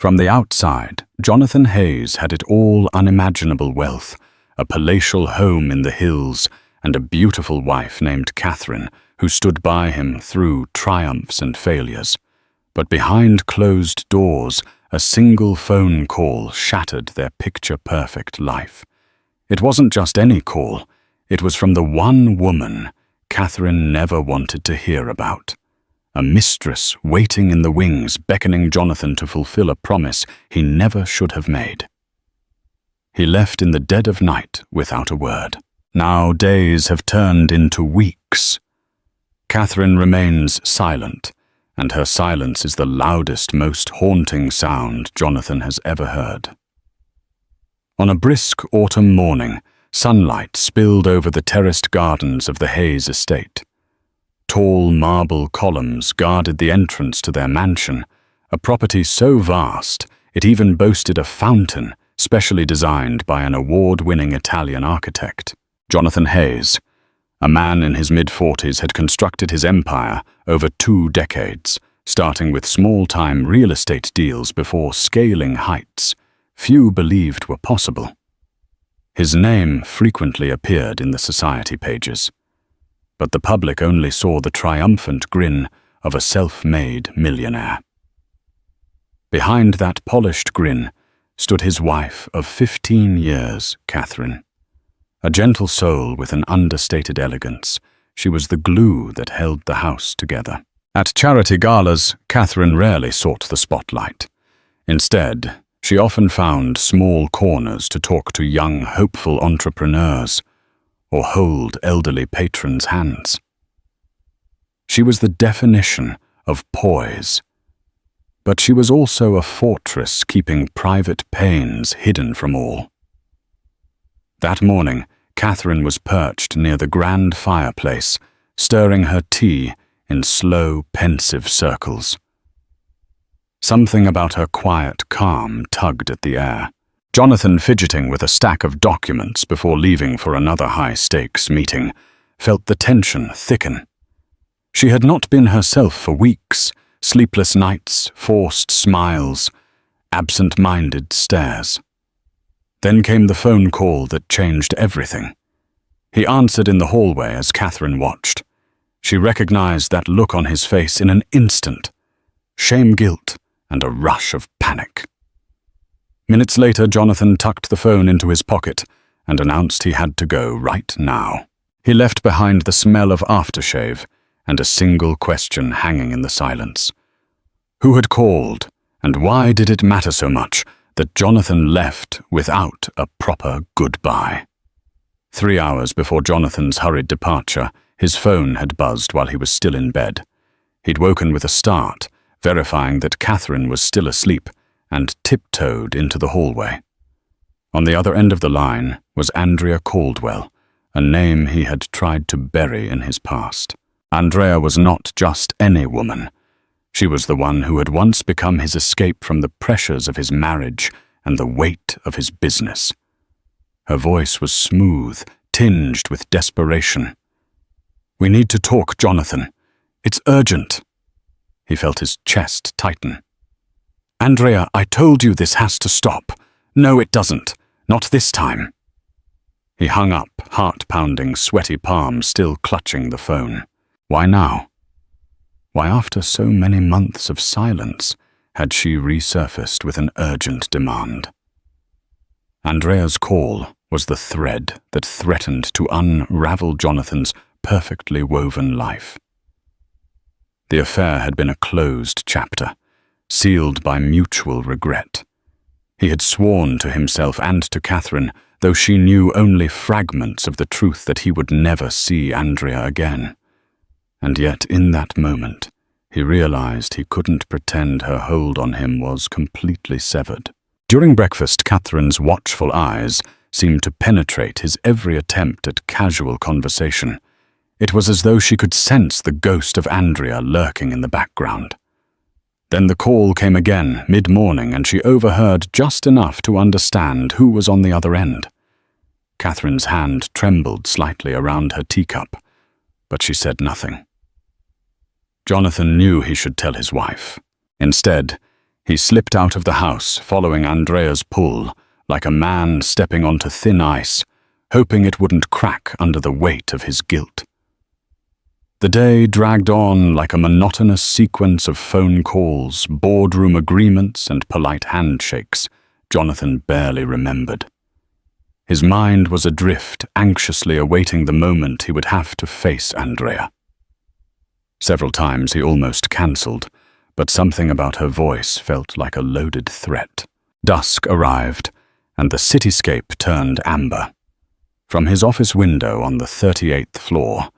From the outside, Jonathan Hayes had it all: unimaginable wealth, a palatial home in the hills, and a beautiful wife named Catherine, who stood by him through triumphs and failures. But behind closed doors, a single phone call shattered their picture-perfect life. It wasn't just any call. It was from the one woman Catherine never wanted to hear about. A mistress waiting in the wings, beckoning Jonathan to fulfill a promise he never should have made. He left in the dead of night without a word. Now days have turned into weeks. Catherine remains silent, and her silence is the loudest, most haunting sound Jonathan has ever heard. On a brisk autumn morning, sunlight spilled over the terraced gardens of the Hayes estate. Tall marble columns guarded the entrance to their mansion, a property so vast it even boasted a fountain specially designed by an award-winning Italian architect. Jonathan Hayes, a man in his mid-40s, had constructed his empire over 2 decades, starting with small-time real estate deals before scaling heights few believed were possible. His name frequently appeared in the society pages, but the public only saw the triumphant grin of a self-made millionaire. Behind that polished grin stood his wife of 15 years, Catherine. A gentle soul with an understated elegance, she was the glue that held the house together. At charity galas, Catherine rarely sought the spotlight. Instead, she often found small corners to talk to young, hopeful entrepreneurs or hold elderly patrons' hands. She was the definition of poise, but she was also a fortress keeping private pains hidden from all. That morning, Catherine was perched near the grand fireplace, stirring her tea in slow, pensive circles. Something about her quiet calm tugged at the air. Jonathan, fidgeting with a stack of documents before leaving for another high-stakes meeting, felt the tension thicken. She had not been herself for weeks: sleepless nights, forced smiles, absent-minded stares. Then came the phone call that changed everything. He answered in the hallway as Catherine watched. She recognized that look on his face in an instant: shame, guilt, and a rush of panic. Minutes later, Jonathan tucked the phone into his pocket and announced he had to go right now. He left behind the smell of aftershave and a single question hanging in the silence. Who had called, and why did it matter so much that Jonathan left without a proper goodbye? 3 hours before Jonathan's hurried departure, his phone had buzzed while he was still in bed. He'd woken with a start, verifying that Catherine was still asleep, and tiptoed into the hallway. On the other end of the line was Andrea Caldwell, a name he had tried to bury in his past. Andrea was not just any woman. She was the one who had once become his escape from the pressures of his marriage and the weight of his business. Her voice was smooth, tinged with desperation. "We need to talk, Jonathan. It's urgent." He felt his chest tighten. "Andrea, I told you this has to stop." "No, it doesn't. Not this time." He hung up, heart-pounding, sweaty palms still clutching the phone. Why now? Why, after so many months of silence, had she resurfaced with an urgent demand? Andrea's call was the thread that threatened to unravel Jonathan's perfectly woven life. The affair had been a closed chapter, sealed by mutual regret. He had sworn to himself and to Catherine, though she knew only fragments of the truth, that he would never see Andrea again. And yet, in that moment, he realized he couldn't pretend her hold on him was completely severed. During breakfast, Catherine's watchful eyes seemed to penetrate his every attempt at casual conversation. It was as though she could sense the ghost of Andrea lurking in the background. Then the call came again, mid-morning, and she overheard just enough to understand who was on the other end. Catherine's hand trembled slightly around her teacup, but she said nothing. Jonathan knew he should tell his wife. Instead, He slipped out of the house, following Andrea's pull, like a man stepping onto thin ice, hoping it wouldn't crack under the weight of his guilt. The day dragged on like a monotonous sequence of phone calls, boardroom agreements, and polite handshakes Jonathan barely remembered. His mind was adrift, anxiously awaiting the moment he would have to face Andrea. Several times he almost cancelled, but something about her voice felt like a loaded threat. Dusk arrived, and the cityscape turned amber. From his office window on the 38th floor,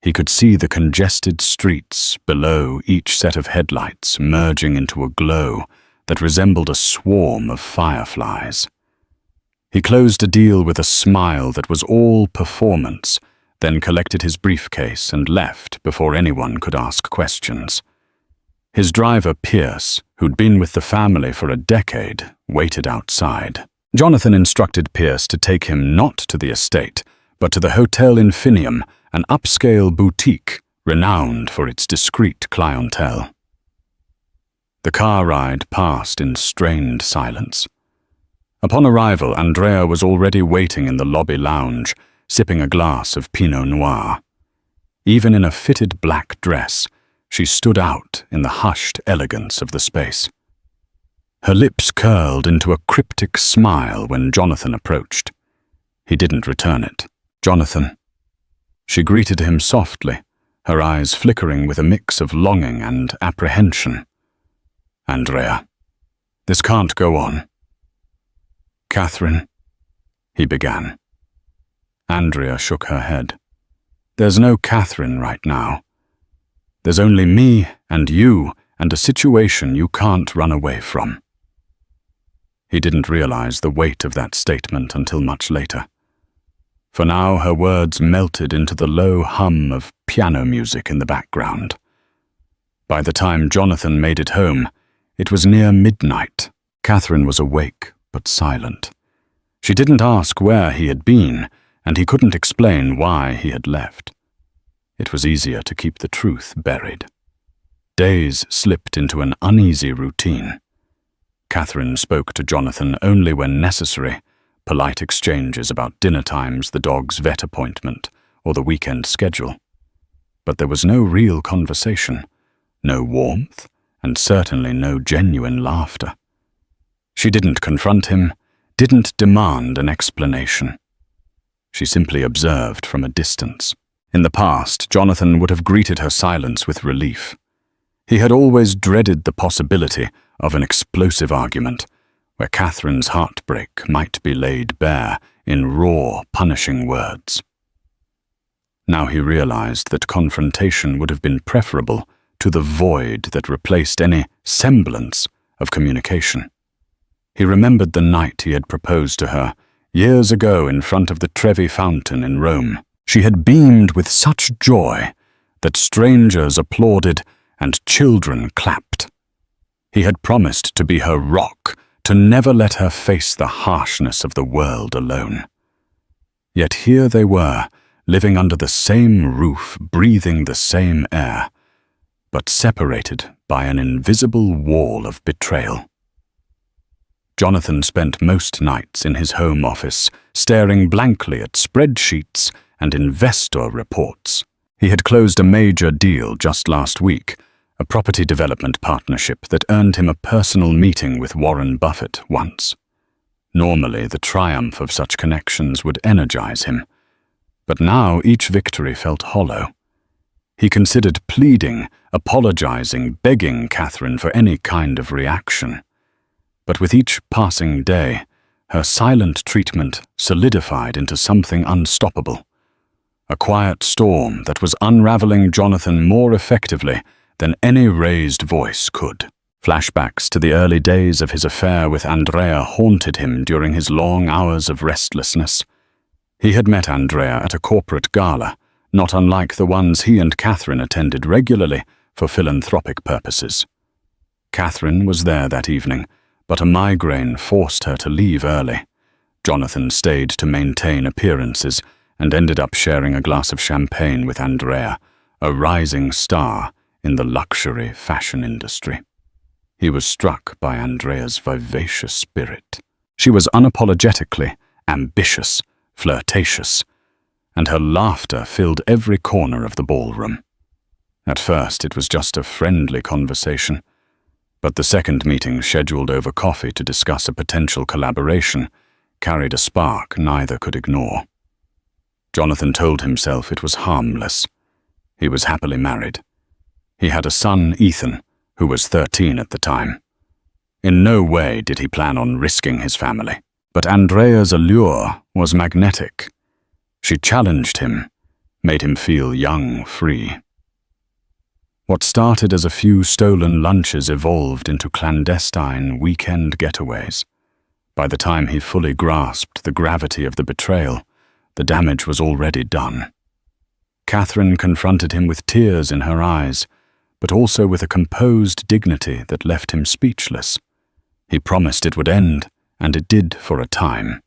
he could see the congested streets below each set of headlights merging into a glow that resembled a swarm of fireflies. He closed a deal with a smile that was all performance, then collected his briefcase and left before anyone could ask questions. His driver, Pierce, who'd been with the family for a decade, waited outside. Jonathan instructed Pierce to take him not to the estate, but to the Hotel Infinium, an upscale boutique renowned for its discreet clientele. The car ride passed in strained silence. Upon arrival, Andrea was already waiting in the lobby lounge, sipping a glass of Pinot Noir. Even in a fitted black dress, she stood out in the hushed elegance of the space. Her lips curled into a cryptic smile when Jonathan approached. He didn't return it. "Jonathan." She greeted him softly, her eyes flickering with a mix of longing and apprehension. "Andrea, this can't go on." "Catherine," he began. Andrea shook her head. "There's no Catherine right now. There's only me and you and a situation you can't run away from." He didn't realize the weight of that statement until much later. For now, her words melted into the low hum of piano music in the background. By the time Jonathan made it home, it was near midnight. Catherine was awake, but silent. She didn't ask where he had been, and he couldn't explain why he had left. It was easier to keep the truth buried. Days slipped into an uneasy routine. Catherine spoke to Jonathan only when necessary, polite exchanges about dinner times, the dog's vet appointment, or the weekend schedule. But there was no real conversation, no warmth, and certainly no genuine laughter. She didn't confront him, didn't demand an explanation. She simply observed from a distance. In the past, Jonathan would have greeted her silence with relief. He had always dreaded the possibility of an explosive argument, where Catherine's heartbreak might be laid bare in raw, punishing words. Now he realized that confrontation would have been preferable to the void that replaced any semblance of communication. He remembered the night he had proposed to her, years ago in front of the Trevi Fountain in Rome. She had beamed with such joy that strangers applauded and children clapped. He had promised to be her rock, to never let her face the harshness of the world alone. Yet here they were, living under the same roof, breathing the same air, but separated by an invisible wall of betrayal. Jonathan spent most nights in his home office, staring blankly at spreadsheets and investor reports. He had closed a major deal just last week, a property development partnership that earned him a personal meeting with Warren Buffett once. Normally, the triumph of such connections would energize him, but now each victory felt hollow. He considered pleading, apologizing, begging Catherine for any kind of reaction. But with each passing day, her silent treatment solidified into something unstoppable. A quiet storm that was unraveling Jonathan more effectively than any raised voice could. Flashbacks to the early days of his affair with Andrea haunted him during his long hours of restlessness. He had met Andrea at a corporate gala, not unlike the ones he and Catherine attended regularly for philanthropic purposes. Catherine was there that evening, but a migraine forced her to leave early. Jonathan stayed to maintain appearances and ended up sharing a glass of champagne with Andrea, a rising star in the luxury fashion industry. he was struck by Andrea's vivacious spirit. She was unapologetically ambitious, flirtatious, and her laughter filled every corner of the ballroom. At first, it was just a friendly conversation, but the second meeting, scheduled over coffee to discuss a potential collaboration, carried a spark neither could ignore. Jonathan told himself it was harmless. He was happily married. He had a son, Ethan, who was 13 at the time. In no way did he plan on risking his family. But Andrea's allure was magnetic. She challenged him, made him feel young, free. What started as a few stolen lunches evolved into clandestine weekend getaways. By the time he fully grasped the gravity of the betrayal, the damage was already done. Catherine confronted him with tears in her eyes, but also with a composed dignity that left him speechless. He promised it would end, and it did for a time.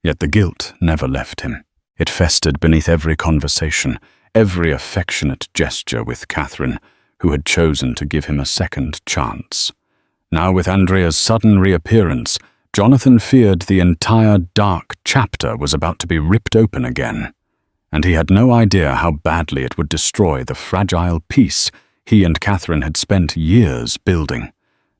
Yet the guilt never left him. It festered beneath every conversation, every affectionate gesture with Catherine, who had chosen to give him a second chance. Now, with Andrea's sudden reappearance, Jonathan feared the entire dark chapter was about to be ripped open again, and he had no idea how badly it would destroy the fragile peace he and Catherine had spent years building.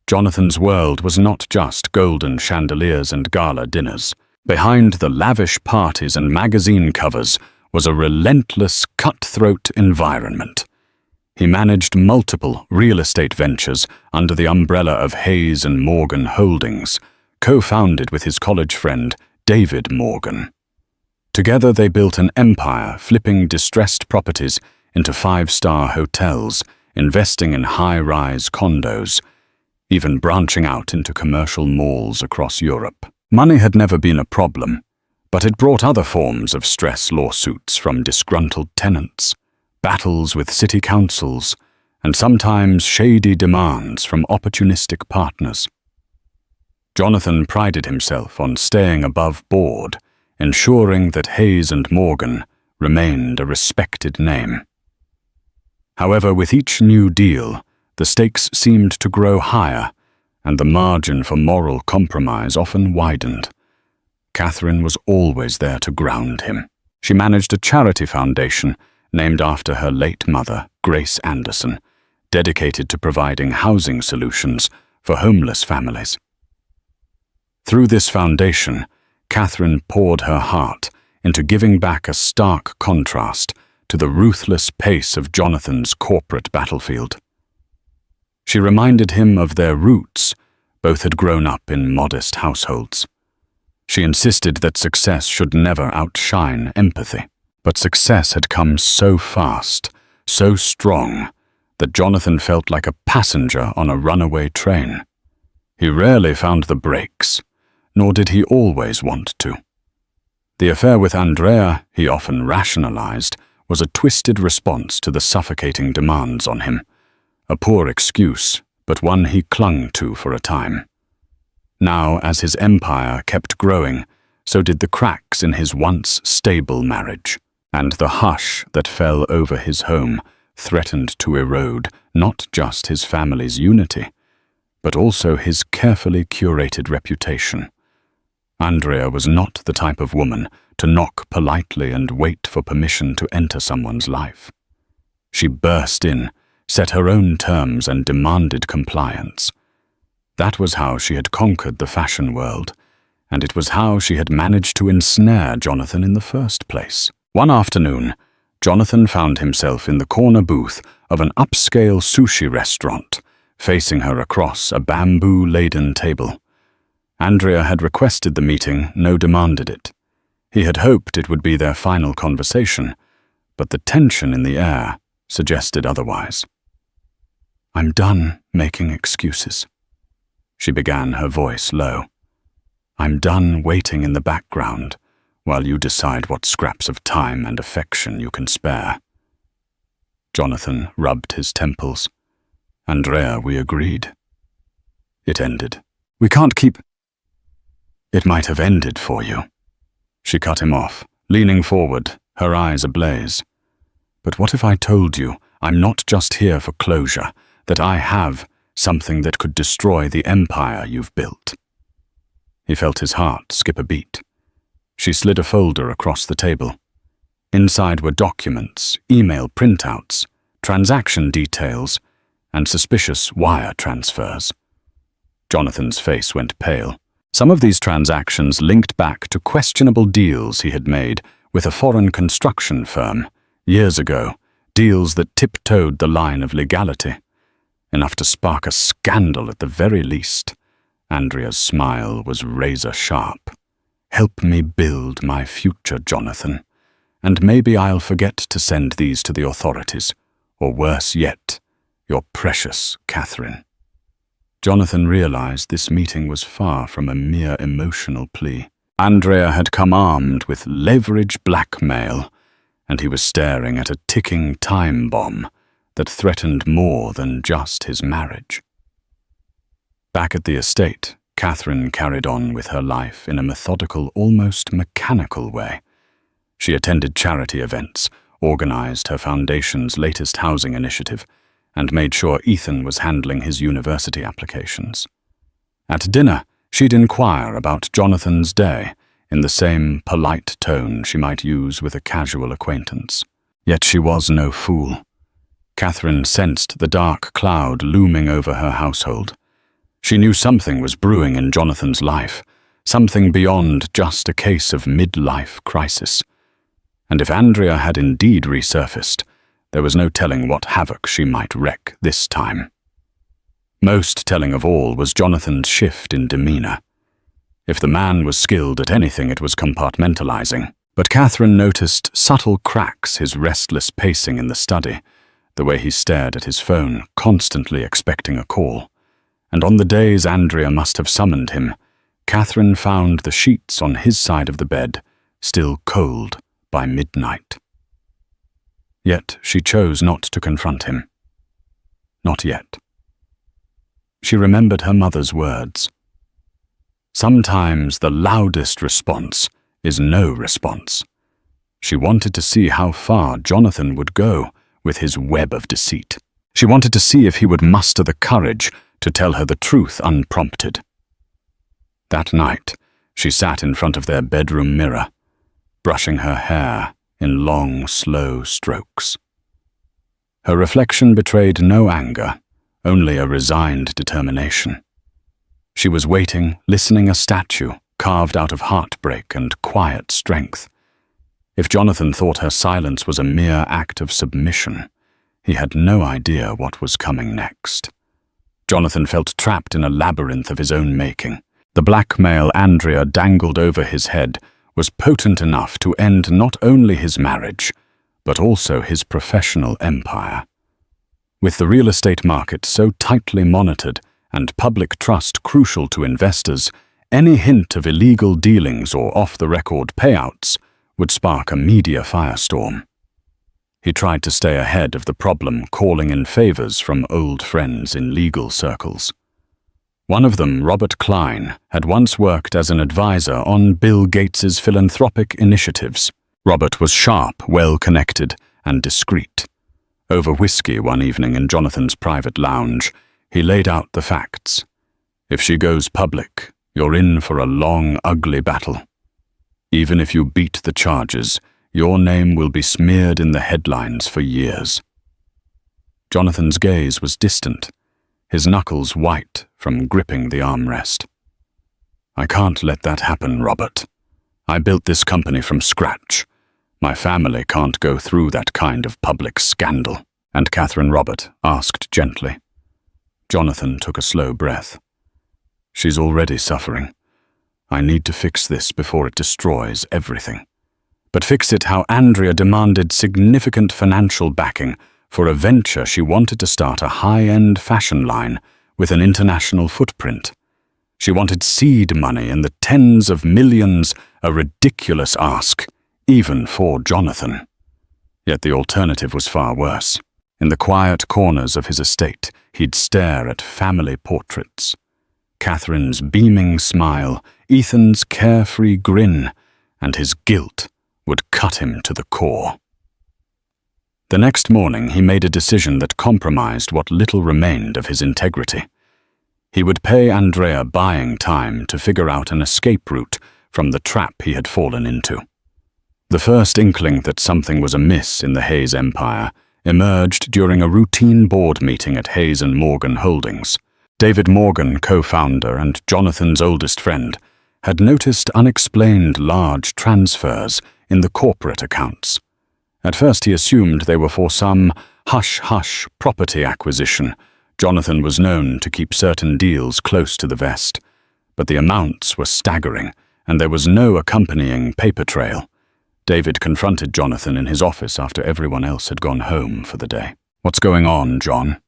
Jonathan's world was not just golden chandeliers and gala dinners. Behind the lavish parties and magazine covers was a relentless, cutthroat environment. He managed multiple real estate ventures under the umbrella of Hayes and Morgan Holdings, co-founded with his college friend David Morgan. Together they built an empire, flipping distressed properties into five-star hotels, investing in high-rise condos, even branching out into commercial malls across Europe. Money had never been a problem, but it brought other forms of stress: lawsuits from disgruntled tenants, battles with city councils, and sometimes shady demands from opportunistic partners. Jonathan prided himself on staying above board, ensuring that Hayes and Morgan remained a respected name. However, with each new deal, the stakes seemed to grow higher, and the margin for moral compromise often widened. Catherine was always there to ground him. She managed a charity foundation named after her late mother, Grace Anderson, dedicated to providing housing solutions for homeless families. Through this foundation, Catherine poured her heart into giving back, a stark contrast to the ruthless pace of Jonathan's corporate battlefield. She reminded him of their roots. Both had grown up in modest households. She insisted that success should never outshine empathy. But success had come so fast, so strong, that Jonathan felt like a passenger on a runaway train. He rarely found the brakes, nor did he always want to. The affair with Andrea, he often rationalized, was a twisted response to the suffocating demands on him. A poor excuse, but one he clung to for a time. Now, as his empire kept growing, so did the cracks in his once stable marriage, and the hush that fell over his home threatened to erode not just his family's unity, but also his carefully curated reputation. Andrea was not the type of woman to knock politely and wait for permission to enter someone's life. She burst in, set her own terms, and demanded compliance. That was how she had conquered the fashion world, and it was how she had managed to ensnare Jonathan in the first place. One afternoon, Jonathan found himself in the corner booth of an upscale sushi restaurant, facing her across a bamboo-laden table. Andrea had requested the meeting, no demanded it. He had hoped it would be their final conversation, but the tension in the air suggested otherwise. "I'm done making excuses," she began, her voice low. "I'm done waiting in the background while you decide what scraps of time and affection you can spare." Jonathan rubbed his temples. "Andrea, we agreed." It ended. "We can't keep—" "It might have ended for you." She cut him off, leaning forward, her eyes ablaze. "But what if I told you I'm not just here for closure, that I have something that could destroy the empire you've built. He felt his heart skip a beat. She slid a folder across the table. Inside were documents, email printouts, transaction details, and suspicious wire transfers. Jonathan's face went pale. Some of these transactions linked back to questionable deals he had made with a foreign construction firm years ago, deals that tiptoed the line of legality, enough to spark a scandal at the very least. Andrea's smile was razor-sharp. "Help me build my future, Jonathan, and maybe I'll forget to send these to the authorities, or worse yet, your precious Catherine." Jonathan realized this meeting was far from a mere emotional plea. Andrea had come armed with leverage blackmail, and he was staring at a ticking time bomb that threatened more than just his marriage. Back at the estate, Catherine carried on with her life in a methodical, almost mechanical way. She attended charity events, organized her foundation's latest housing initiative, and made sure Ethan was handling his university applications. At dinner, she'd inquire about Jonathan's day in the same polite tone she might use with a casual acquaintance. Yet she was no fool. Catherine sensed the dark cloud looming over her household. She knew something was brewing in Jonathan's life, something beyond just a case of midlife crisis. And if Andrea had indeed resurfaced, there was no telling what havoc she might wreak this time. Most telling of all was Jonathan's shift in demeanor. If the man was skilled at anything, it was compartmentalizing. But Catherine noticed subtle cracks, his restless pacing in the study, the way he stared at his phone, constantly expecting a call. And on the days Andrea must have summoned him, Catherine found the sheets on his side of the bed still cold by midnight. Yet she chose not to confront him. Not yet. She remembered her mother's words. Sometimes the loudest response is no response. She wanted to see how far Jonathan would go with his web of deceit. She wanted to see if he would muster the courage to tell her the truth unprompted. That night, she sat in front of their bedroom mirror, brushing her hair in long, slow strokes. Her reflection betrayed no anger, only a resigned determination. She was waiting, listening, a statue carved out of heartbreak and quiet strength. If Jonathan thought her silence was a mere act of submission, he had no idea what was coming next. Jonathan felt trapped in a labyrinth of his own making. The blackmail Andrea dangled over his head was potent enough to end not only his marriage, but also his professional empire. With the real estate market so tightly monitored and public trust crucial to investors, any hint of illegal dealings or off-the-record payouts would spark a media firestorm. He tried to stay ahead of the problem, calling in favors from old friends in legal circles. One of them, Robert Klein, had once worked as an advisor on Bill Gates's philanthropic initiatives. Robert was sharp, well-connected, and discreet. Over whiskey one evening in Jonathan's private lounge, he laid out the facts. If she goes public, you're in for a long, ugly battle. Even if you beat the charges, your name will be smeared in the headlines for years. Jonathan's gaze was distant, his knuckles white from gripping the armrest. I can't let that happen, Robert. I built this company from scratch. My family can't go through that kind of public scandal. And Catherine, Robert asked gently. Jonathan took a slow breath. She's already suffering. I need to fix this before it destroys everything. But fix it how Andrea demanded significant financial backing for a venture she wanted to start a high-end fashion line with an international footprint. She wanted seed money in the tens of millions, a ridiculous ask, even for Jonathan. Yet the alternative was far worse. In the quiet corners of his estate, he'd stare at family portraits. Catherine's beaming smile, Ethan's carefree grin, and his guilt would cut him to the core. The next morning, he made a decision that compromised what little remained of his integrity. He would pay Andrea buying time to figure out an escape route from the trap he had fallen into. The first inkling that something was amiss in the Hayes empire emerged during a routine board meeting at Hayes & Morgan Holdings. David Morgan, co-founder and Jonathan's oldest friend, had noticed unexplained large transfers in the corporate accounts. At first he assumed they were for some hush-hush property acquisition. Jonathan was known to keep certain deals close to the vest, but the amounts were staggering, and there was no accompanying paper trail. David confronted Jonathan in his office after everyone else had gone home for the day. "What's going on, John?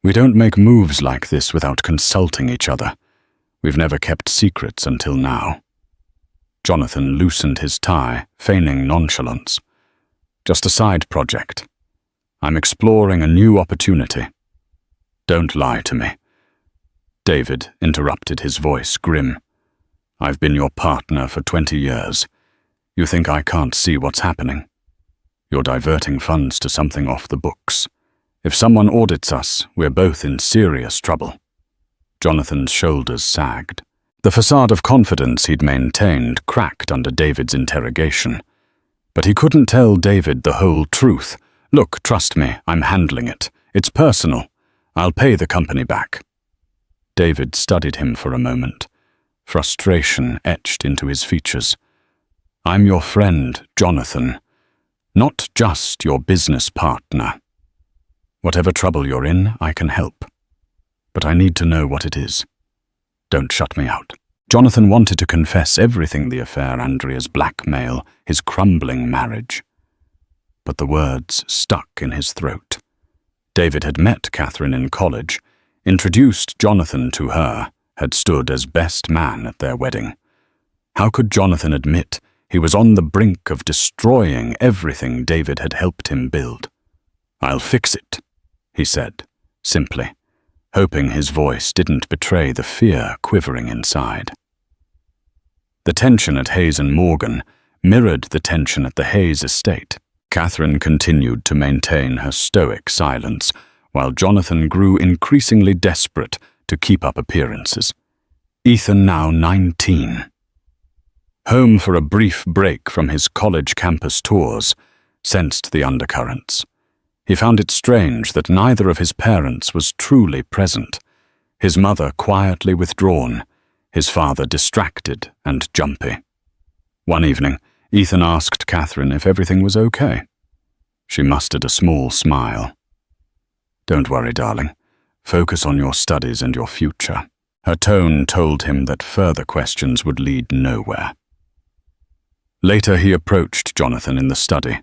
We don't make moves like this without consulting each other. We've never kept secrets until now." Jonathan loosened his tie, feigning nonchalance. "Just a side project. I'm exploring a new opportunity." "Don't lie to me." David interrupted, his voice grim. "I've been your partner for 20 years. You think I can't see what's happening? You're diverting funds to something off the books. If someone audits us, we're both in serious trouble." Jonathan's shoulders sagged. The facade of confidence he'd maintained cracked under David's interrogation. But he couldn't tell David the whole truth. "Look, trust me, I'm handling it. It's personal. I'll pay the company back." David studied him for a moment. Frustration etched into his features. "I'm your friend, Jonathan, not just your business partner. Whatever trouble you're in, I can help. But I need to know what it is. Don't shut me out." Jonathan wanted to confess everything: the affair, Andrea's blackmail, his crumbling marriage. But the words stuck in his throat. David had met Catherine in college, introduced Jonathan to her, had stood as best man at their wedding. How could Jonathan admit he was on the brink of destroying everything David had helped him build? "I'll fix it," he said, simply, hoping his voice didn't betray the fear quivering inside. The tension at Hayes & Morgan mirrored the tension at the Hayes estate. Catherine continued to maintain her stoic silence, while Jonathan grew increasingly desperate to keep up appearances. Ethan, now 19. Home for a brief break from his college campus tours, sensed the undercurrents. He found it strange that neither of his parents was truly present, his mother quietly withdrawn, his father distracted and jumpy. One evening, Ethan asked Catherine if everything was okay. She mustered a small smile. "Don't worry, darling. Focus on your studies and your future." Her tone told him that further questions would lead nowhere. Later he approached Jonathan in the study.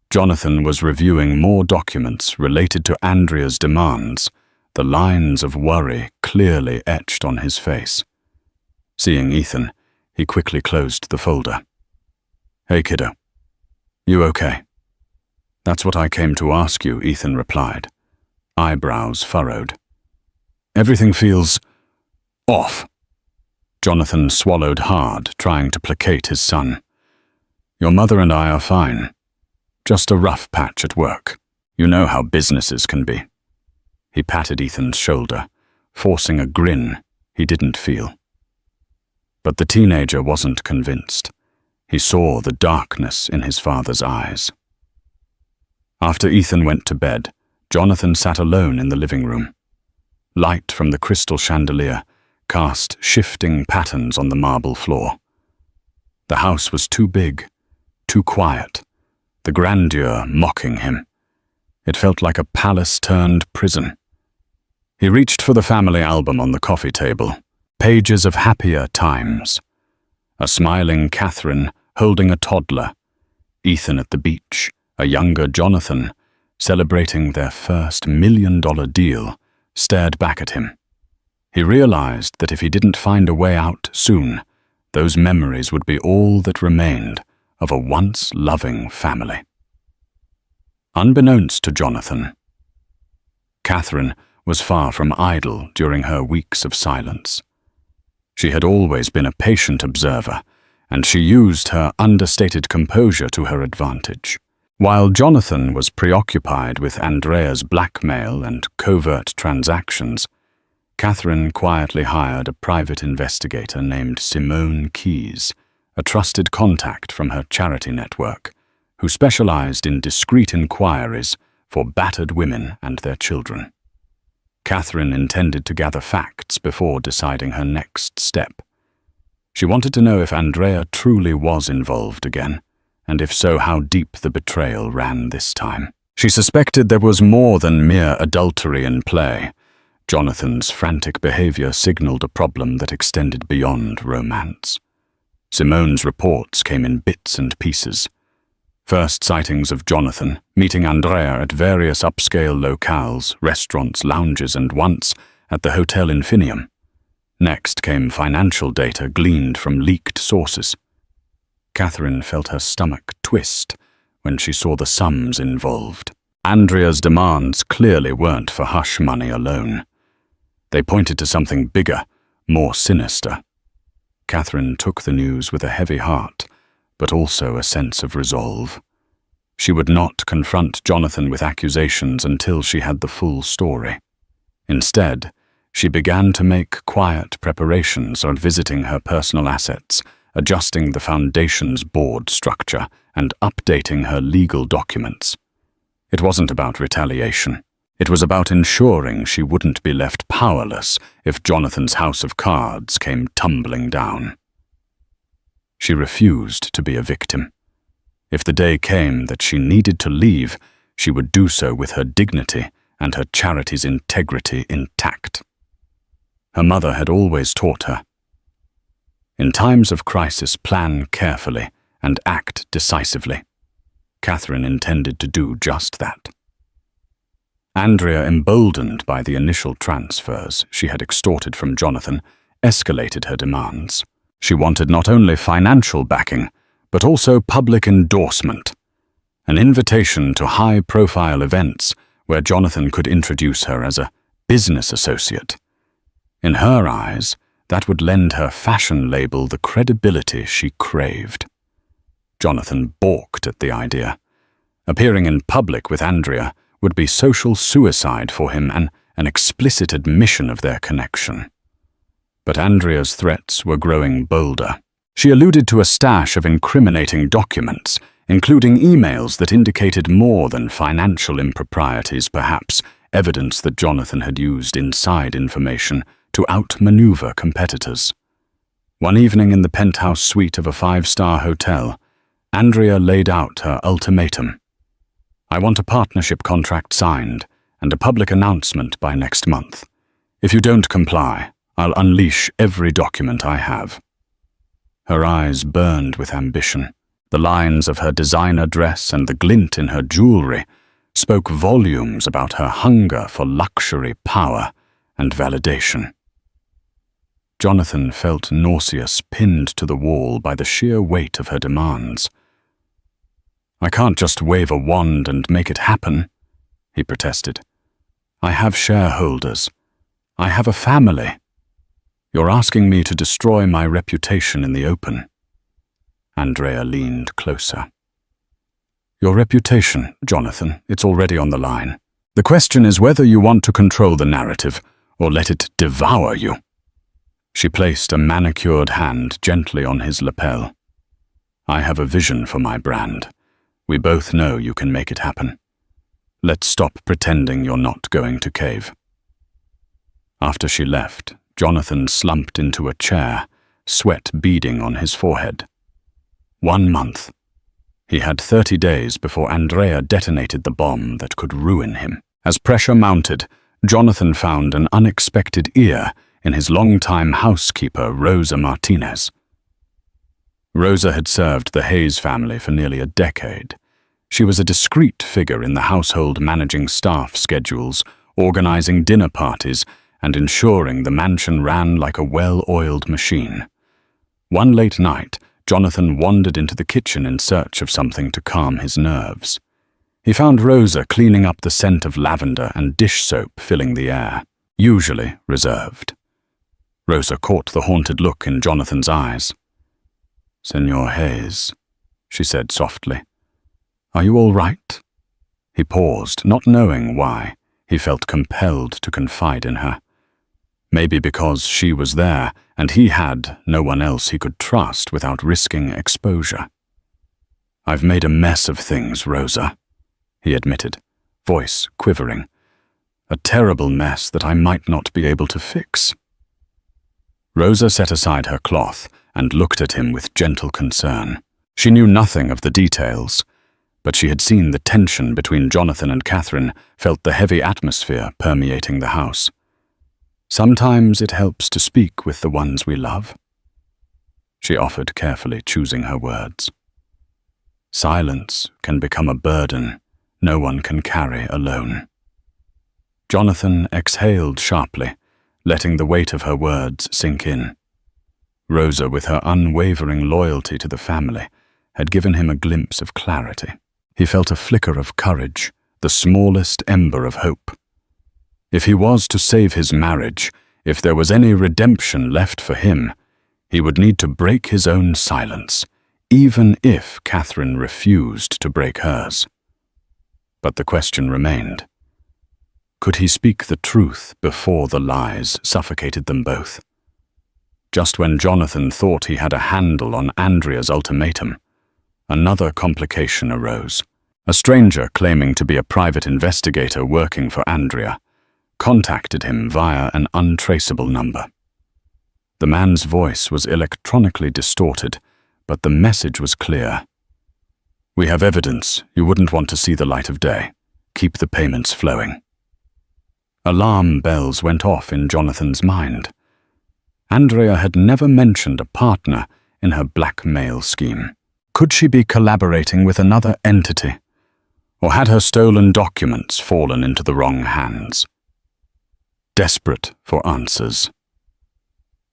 Jonathan was reviewing more documents related to Andrea's demands, the lines of worry clearly etched on his face. Seeing Ethan, he quickly closed the folder. "Hey, kiddo. You okay?" "That's what I came to ask you," Ethan replied, eyebrows furrowed. "Everything feels off." Jonathan swallowed hard, trying to placate his son. "Your mother and I are fine. Just a rough patch at work. You know how businesses can be." He patted Ethan's shoulder, forcing a grin he didn't feel. But the teenager wasn't convinced. He saw the darkness in his father's eyes. After Ethan went to bed, Jonathan sat alone in the living room. Light from the crystal chandelier cast shifting patterns on the marble floor. The house was too big, too quiet, the grandeur mocking him. It felt like a palace turned prison. He reached for the family album on the coffee table, pages of happier times. A smiling Catherine holding a toddler, Ethan at the beach, a younger Jonathan, celebrating their first $1 million deal, stared back at him. He realized that if he didn't find a way out soon, those memories would be all that remained of a once loving family. Unbeknownst to Jonathan, Catherine was far from idle during her weeks of silence. She had always been a patient observer, and she used her understated composure to her advantage. While Jonathan was preoccupied with Andrea's blackmail and covert transactions, Catherine quietly hired a private investigator named Simone Keyes, a trusted contact from her charity network, who specialized in discreet inquiries for battered women and their children. Catherine intended to gather facts before deciding her next step. She wanted to know if Andrea truly was involved again, and if so, how deep the betrayal ran this time. She suspected there was more than mere adultery in play. Jonathan's frantic behavior signaled a problem that extended beyond romance. Simone's reports came in bits and pieces. First sightings of Jonathan, meeting Andrea at various upscale locales, restaurants, lounges, and once at the Hotel Infinium. Next came financial data gleaned from leaked sources. Catherine felt her stomach twist when she saw the sums involved. Andrea's demands clearly weren't for hush money alone. They pointed to something bigger, more sinister. Catherine took the news with a heavy heart, but also a sense of resolve. She would not confront Jonathan with accusations until she had the full story. Instead, she began to make quiet preparations on visiting her personal assets, adjusting the foundation's board structure, and updating her legal documents. It wasn't about retaliation. It was about ensuring she wouldn't be left powerless if Jonathan's house of cards came tumbling down. She refused to be a victim. If the day came that she needed to leave, she would do so with her dignity and her charity's integrity intact. Her mother had always taught her, in times of crisis, plan carefully and act decisively. Catherine intended to do just that. Andrea, emboldened by the initial transfers she had extorted from Jonathan, escalated her demands. She wanted not only financial backing, but also public endorsement, an invitation to high-profile events where Jonathan could introduce her as a business associate. In her eyes, that would lend her fashion label the credibility she craved. Jonathan balked at the idea. Appearing in public with Andrea would be social suicide for him and an explicit admission of their connection. But Andrea's threats were growing bolder. She alluded to a stash of incriminating documents, including emails that indicated more than financial improprieties, perhaps evidence that Jonathan had used inside information to outmaneuver competitors. One evening in the penthouse suite of a 5-star hotel, Andrea laid out her ultimatum. "I want a partnership contract signed and a public announcement by next month. If you don't comply, I'll unleash every document I have." Her eyes burned with ambition. The lines of her designer dress and the glint in her jewelry spoke volumes about her hunger for luxury, power, and validation. Jonathan felt nauseous, pinned to the wall by the sheer weight of her demands. "I can't just wave a wand and make it happen," he protested. "I have shareholders. I have a family. You're asking me to destroy my reputation in the open." Andrea leaned closer. "Your reputation, Jonathan, it's already on the line. The question is whether you want to control the narrative or let it devour you." She placed a manicured hand gently on his lapel. "I have a vision for my brand. We both know you can make it happen. Let's stop pretending you're not going to cave." After she left, Jonathan slumped into a chair, sweat beading on his forehead. 1 month. He had 30 days before Andrea detonated the bomb that could ruin him. As pressure mounted, Jonathan found an unexpected ear in his longtime housekeeper, Rosa Martinez. Rosa had served the Hayes family for nearly a decade. She was a discreet figure in the household, managing staff schedules, organizing dinner parties, and ensuring the mansion ran like a well-oiled machine. One late night, Jonathan wandered into the kitchen in search of something to calm his nerves. He found Rosa cleaning up the scent of lavender and dish soap filling the air, usually reserved. Rosa caught the haunted look in Jonathan's eyes. "Senor Hayes," she said softly. "Are you all right?" He paused, not knowing why. He felt compelled to confide in her. Maybe because she was there and he had no one else he could trust without risking exposure. "I've made a mess of things, Rosa," he admitted, voice quivering. "A terrible mess that I might not be able to fix." Rosa set aside her cloth and looked at him with gentle concern. She knew nothing of the details, but she had seen the tension between Jonathan and Catherine, felt the heavy atmosphere permeating the house. "Sometimes it helps to speak with the ones we love," she offered, carefully choosing her words. "Silence can become a burden no one can carry alone." Jonathan exhaled sharply, letting the weight of her words sink in. Rosa, with her unwavering loyalty to the family, had given him a glimpse of clarity. He felt a flicker of courage, the smallest ember of hope. If he was to save his marriage, if there was any redemption left for him, he would need to break his own silence, even if Catherine refused to break hers. But the question remained. Could he speak the truth before the lies suffocated them both? Just when Jonathan thought he had a handle on Andrea's ultimatum, another complication arose. A stranger claiming to be a private investigator working for Andrea contacted him via an untraceable number. The man's voice was electronically distorted, but the message was clear. "We have evidence you wouldn't want to see the light of day. Keep the payments flowing." Alarm bells went off in Jonathan's mind. Andrea had never mentioned a partner in her blackmail scheme. Could she be collaborating with another entity? Or had her stolen documents fallen into the wrong hands? Desperate for answers,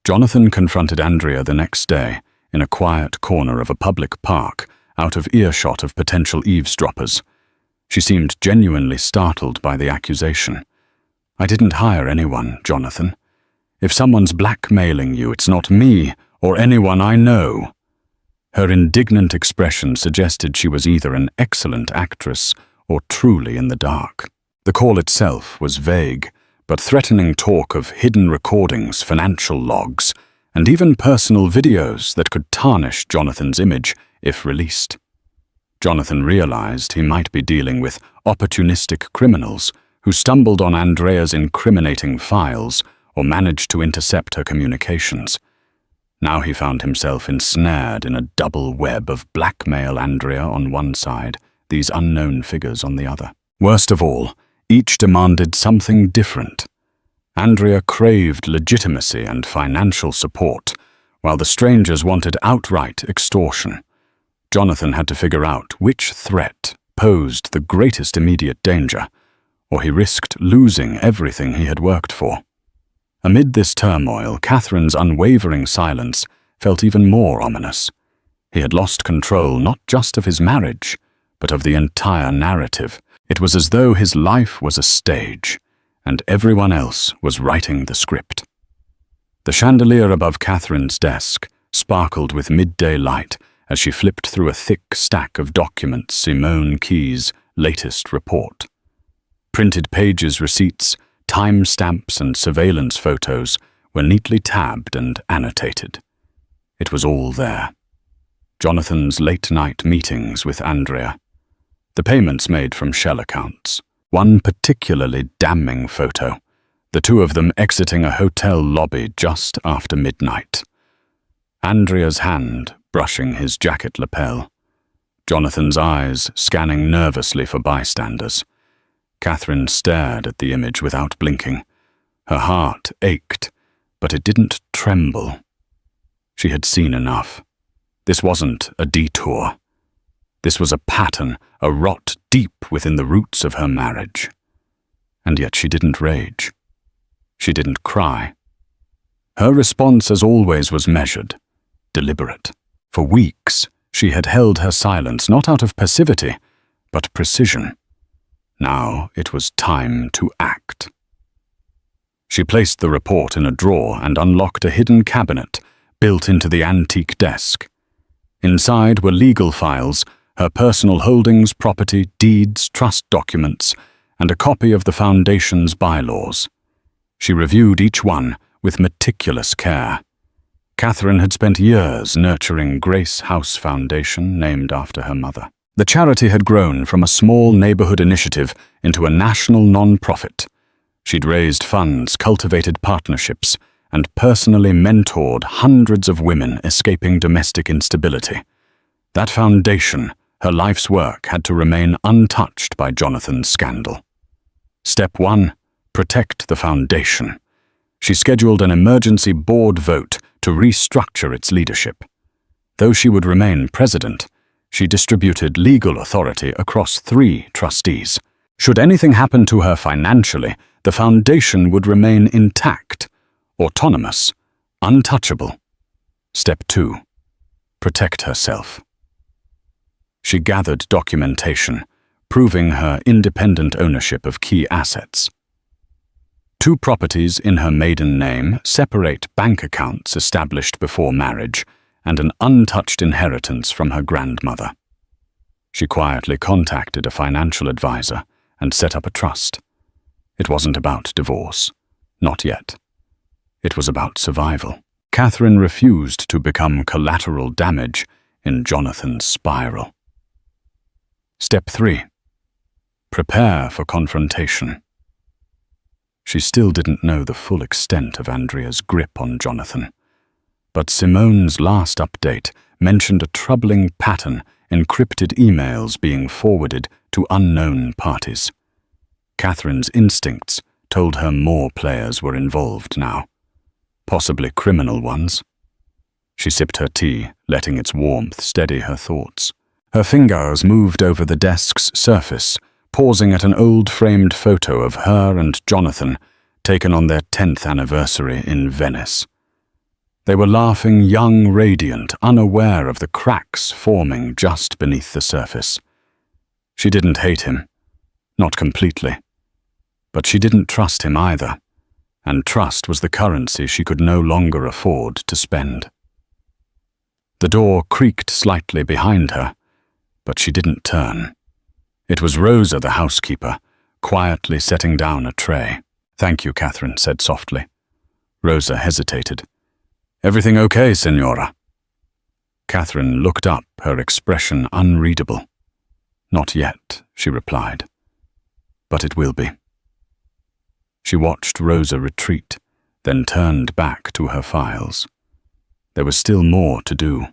Jonathan confronted Andrea the next day in a quiet corner of a public park, out of earshot of potential eavesdroppers. She seemed genuinely startled by the accusation. "I didn't hire anyone, Jonathan. If someone's blackmailing you, it's not me or anyone I know." Her indignant expression suggested she was either an excellent actress or truly in the dark. The call itself was vague, but threatening talk of hidden recordings, financial logs, and even personal videos that could tarnish Jonathan's image if released. Jonathan realized he might be dealing with opportunistic criminals who stumbled on Andrea's incriminating files or managed to intercept her communications. Now he found himself ensnared in a double web of blackmail Andrea on one side, these unknown figures on the other. Worst of all, each demanded something different. Andrea craved legitimacy and financial support, while the strangers wanted outright extortion. Jonathan had to figure out which threat posed the greatest immediate danger, or he risked losing everything he had worked for. Amid this turmoil, Catherine's unwavering silence felt even more ominous. He had lost control not just of his marriage, but of the entire narrative. It was as though his life was a stage, and everyone else was writing the script. The chandelier above Catherine's desk sparkled with midday light as she flipped through a thick stack of documents, Simone Key's latest report. Printed pages, receipts, timestamps, and surveillance photos were neatly tabbed and annotated. It was all there. Jonathan's late-night meetings with Andrea, the payments made from shell accounts, one particularly damning photo, the two of them exiting a hotel lobby just after midnight. Andrea's hand brushing his jacket lapel, Jonathan's eyes scanning nervously for bystanders. Catherine stared at the image without blinking. Her heart ached, but it didn't tremble. She had seen enough. This wasn't a detour. This was a pattern, a rot deep within the roots of her marriage. And yet she didn't rage. She didn't cry. Her response, as always, was measured, deliberate. For weeks, she had held her silence not out of passivity, but precision. Now it was time to act. She placed the report in a drawer and unlocked a hidden cabinet built into the antique desk. Inside were legal files, her personal holdings, property, deeds, trust documents, and a copy of the foundation's bylaws. She reviewed each one, with meticulous care. Catherine had spent years nurturing Grace House Foundation, named after her mother. The charity had grown from a small neighborhood initiative into a national non-profit. She'd raised funds, cultivated partnerships, and personally mentored hundreds of women escaping domestic instability. That foundation, her life's work, had to remain untouched by Jonathan's scandal. Step 1. Protect the foundation. She scheduled an emergency board vote to restructure its leadership. Though she would remain president, she distributed legal authority across 3 trustees. Should anything happen to her financially, the foundation would remain intact, autonomous, untouchable. Step 2. Protect herself. She gathered documentation, proving her independent ownership of key assets. 2 properties in her maiden name, separate bank accounts established before marriage, and an untouched inheritance from her grandmother. She quietly contacted a financial advisor and set up a trust. It wasn't about divorce. Not yet. It was about survival. Catherine refused to become collateral damage in Jonathan's spiral. Step 3. Prepare for confrontation. She still didn't know the full extent of Andrea's grip on Jonathan. But Simone's last update mentioned a troubling pattern, encrypted emails being forwarded to unknown parties. Catherine's instincts told her more players were involved now, possibly criminal ones. She sipped her tea, letting its warmth steady her thoughts. Her fingers moved over the desk's surface, pausing at an old framed photo of her and Jonathan, taken on their 10th anniversary in Venice. They were laughing, young, radiant, unaware of the cracks forming just beneath the surface. She didn't hate him. Not completely. But she didn't trust him either, and trust was the currency she could no longer afford to spend. The door creaked slightly behind her, but she didn't turn. It was Rosa, the housekeeper, quietly setting down a tray. "Thank you," Catherine said softly. Rosa hesitated. "Everything okay, Signora?" Catherine looked up, her expression unreadable. "Not yet," she replied. "But it will be." She watched Rosa retreat, then turned back to her files. There was still more to do,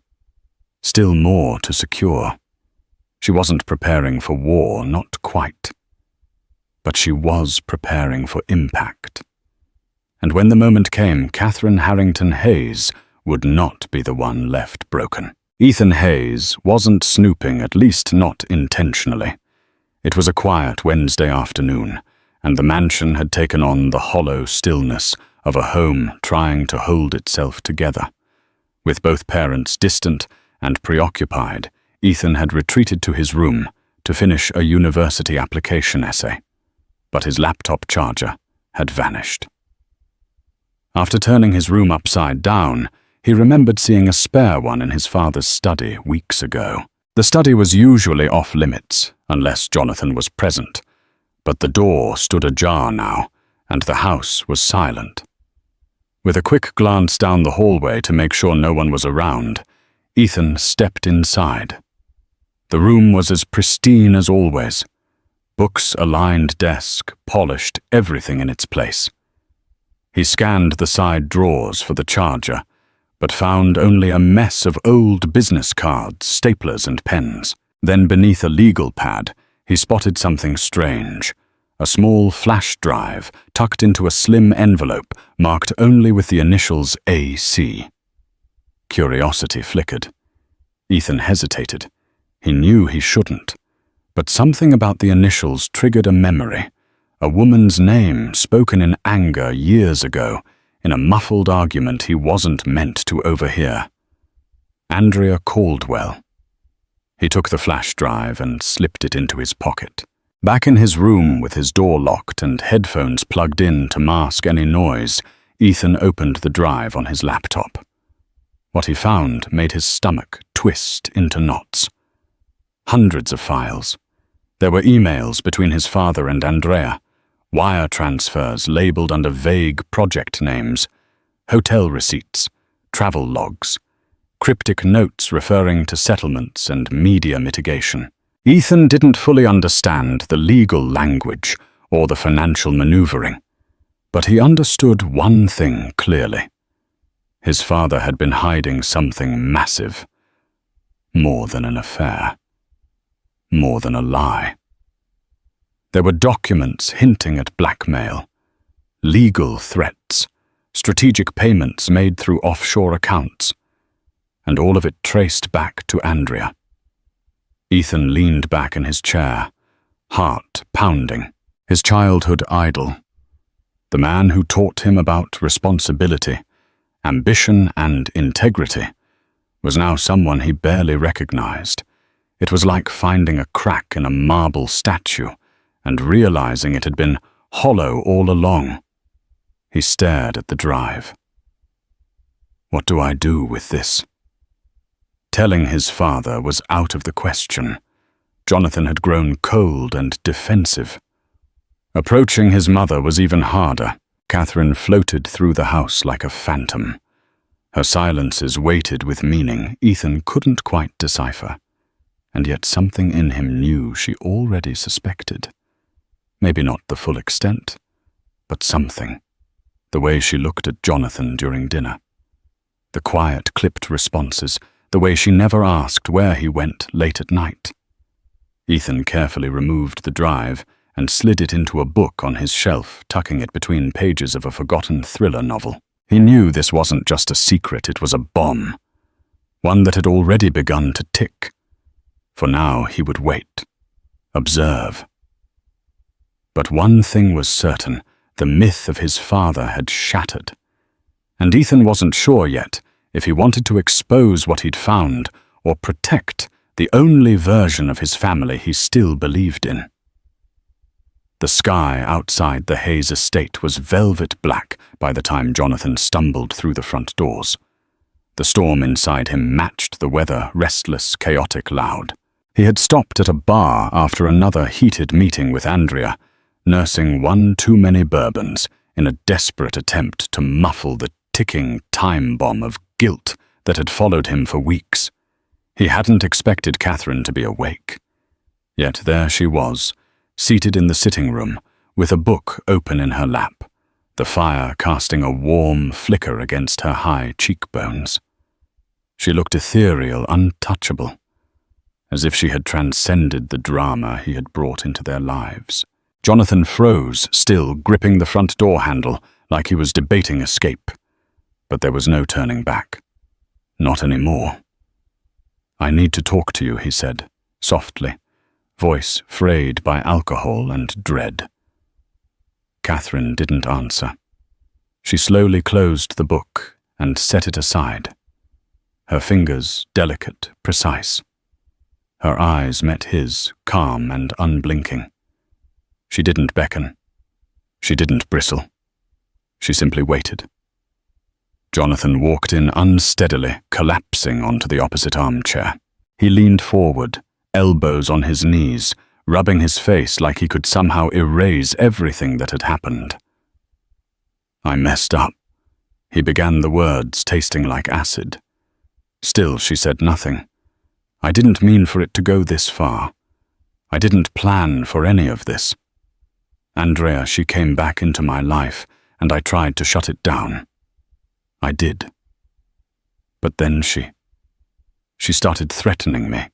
still more to secure. She wasn't preparing for war, not quite. But she was preparing for impact. And when the moment came, Catherine Harrington Hayes would not be the one left broken. Ethan Hayes wasn't snooping, at least not intentionally. It was a quiet Wednesday afternoon, and the mansion had taken on the hollow stillness of a home trying to hold itself together. With both parents distant and preoccupied, Ethan had retreated to his room to finish a university application essay. But his laptop charger had vanished. After turning his room upside down, he remembered seeing a spare one in his father's study weeks ago. The study was usually off-limits, unless Jonathan was present, but the door stood ajar now, and the house was silent. With a quick glance down the hallway to make sure no one was around, Ethan stepped inside. The room was as pristine as always. Books, a lined desk, polished, everything in its place. He scanned the side drawers for the charger, but found only a mess of old business cards, staplers, and pens. Then beneath a legal pad, he spotted something strange. A small flash drive tucked into a slim envelope marked only with the initials AC. Curiosity flickered. Ethan hesitated. He knew he shouldn't. But something about the initials triggered a memory. A woman's name spoken in anger years ago, in a muffled argument he wasn't meant to overhear. Andrea Caldwell. He took the flash drive and slipped it into his pocket. Back in his room with his door locked and headphones plugged in to mask any noise, Ethan opened the drive on his laptop. What he found made his stomach twist into knots. Hundreds of files. There were emails between his father and Andrea, wire transfers labeled under vague project names, hotel receipts, travel logs, cryptic notes referring to settlements and media mitigation. Ethan didn't fully understand the legal language or the financial maneuvering, but he understood one thing clearly. His father had been hiding something massive. More than an affair. More than a lie. There were documents hinting at blackmail, legal threats, strategic payments made through offshore accounts, and all of it traced back to Andrea. Ethan leaned back in his chair, heart pounding, his childhood idol. The man who taught him about responsibility, ambition, and integrity was now someone he barely recognized. It was like finding a crack in a marble statue and realizing it had been hollow all along. He stared at the drive. What do I do with this? Telling his father was out of the question. Jonathan had grown cold and defensive. Approaching his mother was even harder. Catherine floated through the house like a phantom. Her silences weighted with meaning Ethan couldn't quite decipher, and yet something in him knew she already suspected. Maybe not the full extent, but something. The way she looked at Jonathan during dinner. The quiet, clipped responses, the way she never asked where he went late at night. Ethan carefully removed the drive and slid it into a book on his shelf, tucking it between pages of a forgotten thriller novel. He knew this wasn't just a secret, it was a bomb. One that had already begun to tick. For now he would wait. Observe. But one thing was certain, the myth of his father had shattered. And Ethan wasn't sure yet if he wanted to expose what he'd found or protect the only version of his family he still believed in. The sky outside the Hayes estate was velvet black by the time Jonathan stumbled through the front doors. The storm inside him matched the weather, restless, chaotic, loud. He had stopped at a bar after another heated meeting with Andrea, nursing one too many bourbons in a desperate attempt to muffle the ticking time bomb of guilt that had followed him for weeks. He hadn't expected Catherine to be awake. Yet there she was, seated in the sitting room, with a book open in her lap, the fire casting a warm flicker against her high cheekbones. She looked ethereal, untouchable, as if she had transcended the drama he had brought into their lives. Jonathan froze, still gripping the front door handle like he was debating escape. But there was no turning back. Not anymore. "I need to talk to you," he said, softly, voice frayed by alcohol and dread. Catherine didn't answer. She slowly closed the book and set it aside. Her fingers delicate, precise. Her eyes met his, calm and unblinking. She didn't beckon. She didn't bristle. She simply waited. Jonathan walked in unsteadily, collapsing onto the opposite armchair. He leaned forward, elbows on his knees, rubbing his face like he could somehow erase everything that had happened. "I messed up." He began the words, tasting like acid. Still, she said nothing. "I didn't mean for it to go this far. I didn't plan for any of this. Andrea, she came back into my life, and I tried to shut it down. I did. But then she started threatening me.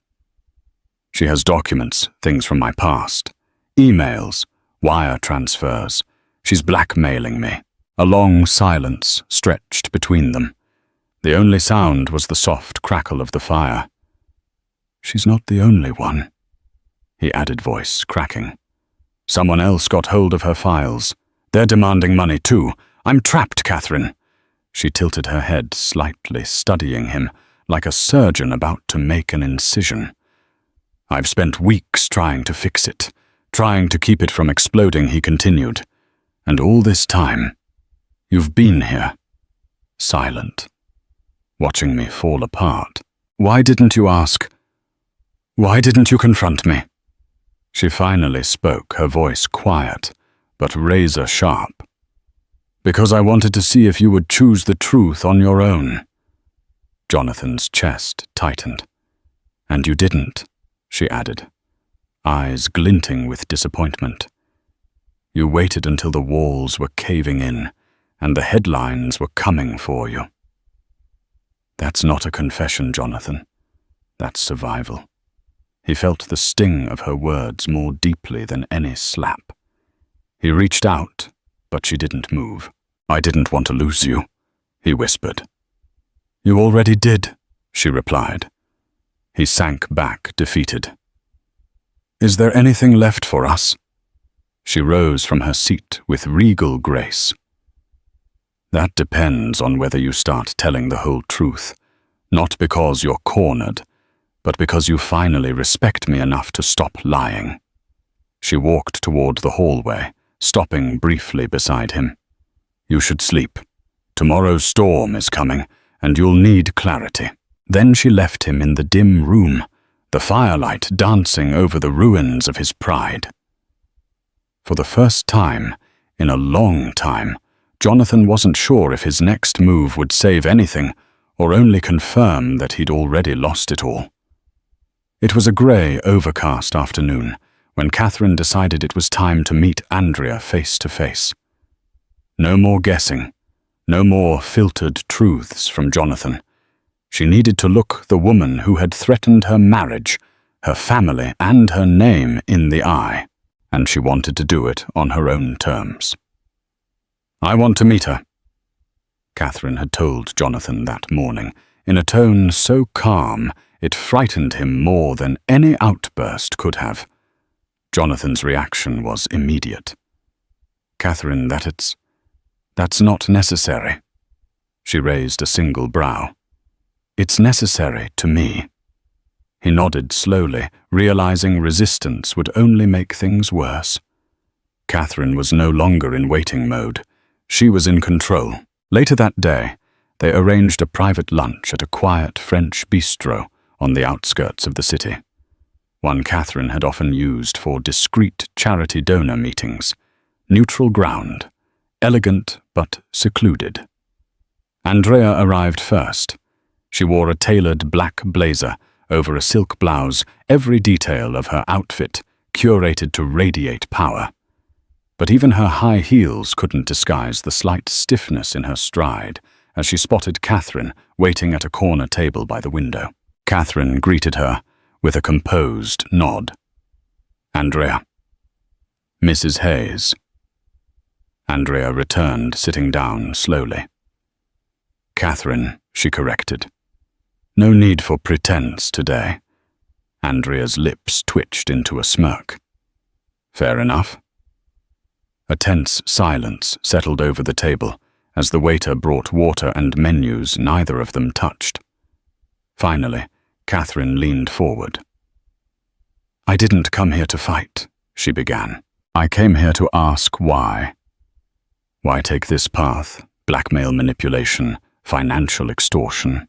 She has documents, things from my past, emails, wire transfers. She's blackmailing me." A long silence stretched between them. The only sound was the soft crackle of the fire. "She's not the only one," he added, voice cracking. "Someone else got hold of her files. They're demanding money too. I'm trapped, Catherine." She tilted her head slightly, studying him, like a surgeon about to make an incision. "I've spent weeks trying to fix it, trying to keep it from exploding," he continued. "And all this time, you've been here, silent, watching me fall apart. Why didn't you ask? Why didn't you confront me?" She finally spoke, her voice quiet, but razor sharp. Because I wanted to see if you would choose the truth on your own. Jonathan's chest tightened. And you didn't, she added, eyes glinting with disappointment. You waited until the walls were caving in and the headlines were coming for you. That's not a confession, Jonathan. That's survival. He felt the sting of her words more deeply than any slap. He reached out, but she didn't move. I didn't want to lose you, he whispered. You already did, she replied. He sank back, defeated. Is there anything left for us? She rose from her seat with regal grace. That depends on whether you start telling the whole truth, not because you're cornered, but because you finally respect me enough to stop lying. She walked toward the hallway, stopping briefly beside him. You should sleep. Tomorrow's storm is coming, and you'll need clarity. Then she left him in the dim room, the firelight dancing over the ruins of his pride. For the first time, in a long time, Jonathan wasn't sure if his next move would save anything or only confirm that he'd already lost it all. It was a grey, overcast afternoon when Catherine decided it was time to meet Andrea face to face. No more guessing, no more filtered truths from Jonathan. She needed to look the woman who had threatened her marriage, her family, and her name in the eye, and she wanted to do it on her own terms. I want to meet her, Catherine had told Jonathan that morning, in a tone so calm it frightened him more than any outburst could have. Jonathan's reaction was immediate. Catherine, that's not necessary. She raised a single brow. It's necessary to me. He nodded slowly, realizing resistance would only make things worse. Catherine was no longer in waiting mode. She was in control. Later that day, they arranged a private lunch at a quiet French bistro on the outskirts of the city, one Catherine had often used for discreet charity donor meetings, neutral ground, elegant but secluded. Andrea arrived first. She wore a tailored black blazer over a silk blouse, every detail of her outfit curated to radiate power. But even her high heels couldn't disguise the slight stiffness in her stride as she spotted Catherine waiting at a corner table by the window. Catherine greeted her with a composed nod. Andrea. Mrs. Hayes. Andrea returned, sitting down slowly. Catherine, she corrected. No need for pretense today. Andrea's lips twitched into a smirk. Fair enough. A tense silence settled over the table as the waiter brought water and menus neither of them touched. Finally, Catherine leaned forward. I didn't come here to fight, she began. I came here to ask why. Why take this path? Blackmail, manipulation, financial extortion.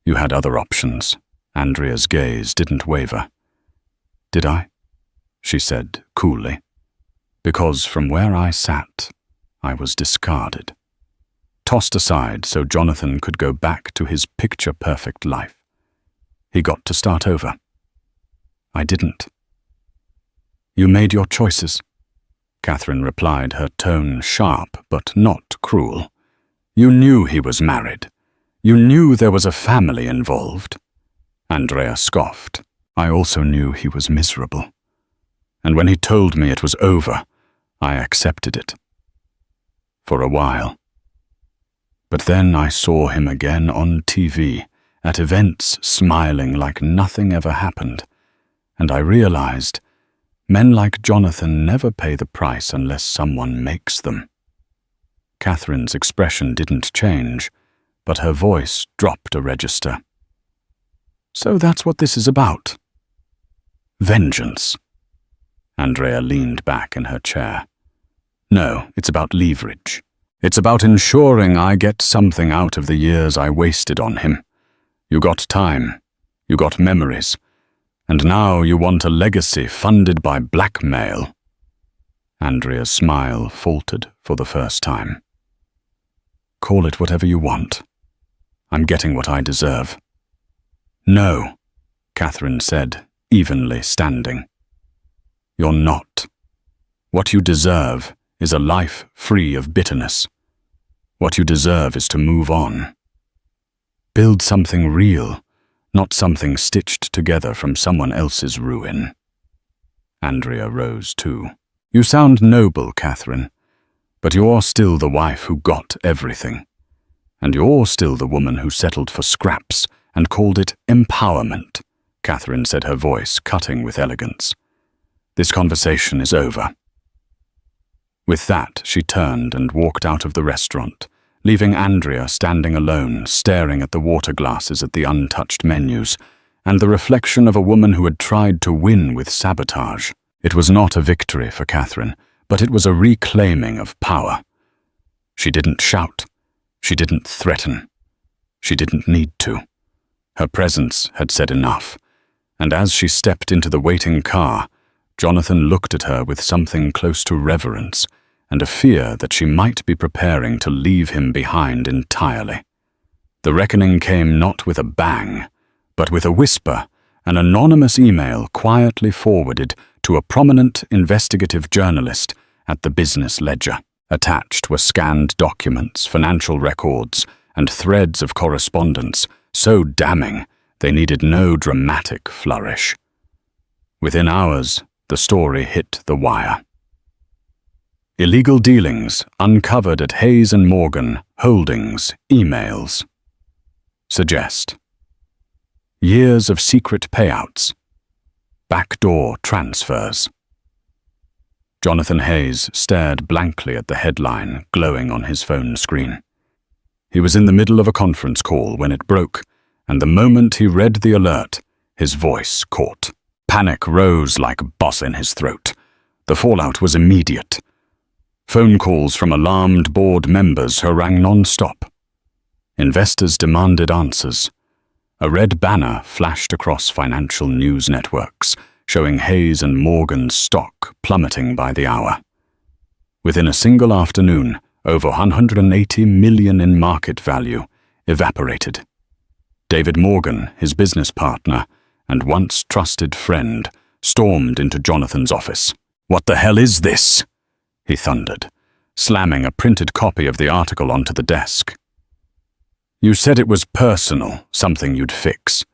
You had other options. Andrea's gaze didn't waver. Did I? She said coolly. Because from where I sat, I was discarded. Tossed aside so Jonathan could go back to his picture-perfect life. He got to start over. I didn't. You made your choices, Catherine replied, her tone sharp but not cruel. You knew he was married. You knew there was a family involved. Andrea scoffed. I also knew he was miserable. And when he told me it was over, I accepted it. For a while. But then I saw him again on TV, at events smiling like nothing ever happened, and I realized men like Jonathan never pay the price unless someone makes them. Catherine's expression didn't change, but her voice dropped a register. So that's what this is about. Vengeance. Andrea leaned back in her chair. No, it's about leverage. It's about ensuring I get something out of the years I wasted on him. You got time. You got memories. And now you want a legacy funded by blackmail. Andrea's smile faltered for the first time. Call it whatever you want. I'm getting what I deserve. No, Catherine said, evenly standing. You're not. What you deserve is a life free of bitterness. What you deserve is to move on. Build something real, not something stitched together from someone else's ruin. Andrea rose too. You sound noble, Catherine, but you're still the wife who got everything. And you're still the woman who settled for scraps and called it empowerment, Catherine said, her voice cutting with elegance. This conversation is over. With that, she turned and walked out of the restaurant, leaving Andrea standing alone, staring at the water glasses at the untouched menus, and the reflection of a woman who had tried to win with sabotage. It was not a victory for Catherine, but it was a reclaiming of power. She didn't shout. She didn't threaten. She didn't need to. Her presence had said enough, and as she stepped into the waiting car, Jonathan looked at her with something close to reverence and a fear that she might be preparing to leave him behind entirely. The reckoning came not with a bang, but with a whisper, an anonymous email quietly forwarded to a prominent investigative journalist at the Business Ledger. Attached were scanned documents, financial records, and threads of correspondence so damning they needed no dramatic flourish. Within hours, the story hit the wire. Illegal dealings uncovered at Hayes & Morgan Holdings emails. Suggest. Years of secret payouts. Backdoor transfers. Jonathan Hayes stared blankly at the headline glowing on his phone screen. He was in the middle of a conference call when it broke, and the moment he read the alert, his voice caught. Panic rose like boss in his throat. The fallout was immediate. Phone calls from alarmed board members harangued non-stop. Investors demanded answers. A red banner flashed across financial news networks, showing Hayes & Morgan's stock plummeting by the hour. Within a single afternoon, over $180 million in market value evaporated. David Morgan, his business partner and once trusted friend, stormed into Jonathan's office. "What the hell is this?" he thundered, slamming a printed copy of the article onto the desk. "You said it was personal, something you'd fix.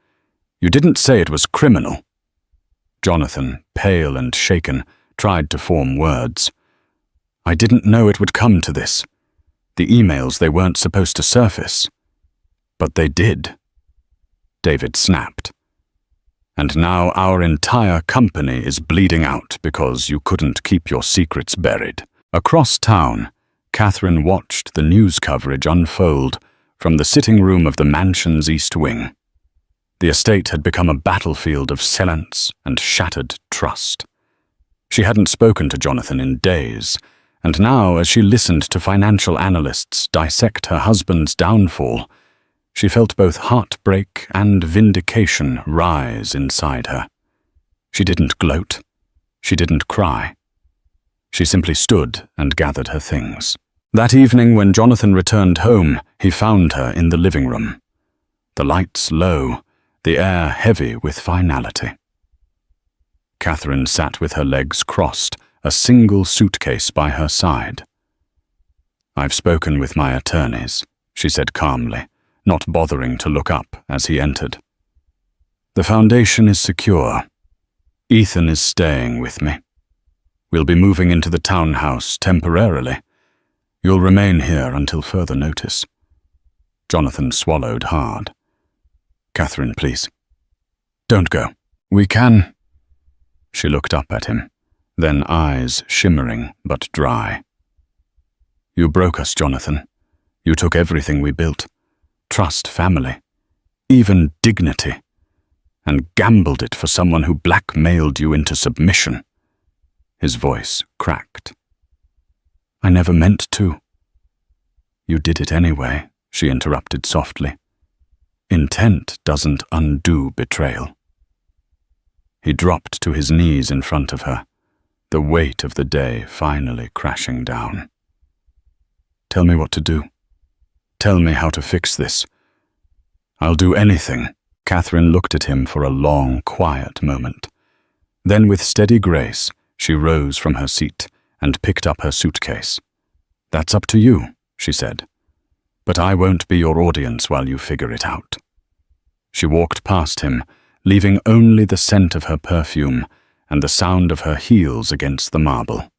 You didn't say it was criminal." Jonathan, pale and shaken, tried to form words. "I didn't know it would come to this. The emails, they weren't supposed to surface. But they did." David snapped. "And now our entire company is bleeding out because you couldn't keep your secrets buried." Across town, Catherine watched the news coverage unfold from the sitting room of the mansion's East Wing. The estate had become a battlefield of silence and shattered trust. She hadn't spoken to Jonathan in days, and now, as she listened to financial analysts dissect her husband's downfall, she felt both heartbreak and vindication rise inside her. She didn't gloat. She didn't cry. She simply stood and gathered her things. That evening, when Jonathan returned home, he found her in the living room. The lights low, the air heavy with finality. Catherine sat with her legs crossed, a single suitcase by her side. "I've spoken with my attorneys," she said calmly, not bothering to look up as he entered. "The foundation is secure. Ethan is staying with me. We'll be moving into the townhouse temporarily. You'll remain here until further notice." Jonathan swallowed hard. "Catherine, please. Don't go. We can—" She looked up at him, then eyes shimmering but dry. "You broke us, Jonathan. You took everything we built. Trust, family, even dignity, and gambled it for someone who blackmailed you into submission." His voice cracked. "I never meant to." "You did it anyway," she interrupted softly. "Intent doesn't undo betrayal." He dropped to his knees in front of her, the weight of the day finally crashing down. "Tell me what to do. Tell me how to fix this. I'll do anything." Catherine looked at him for a long, quiet moment. Then with steady grace, she rose from her seat and picked up her suitcase. "That's up to you," she said. "But I won't be your audience while you figure it out." She walked past him, leaving only the scent of her perfume and the sound of her heels against the marble.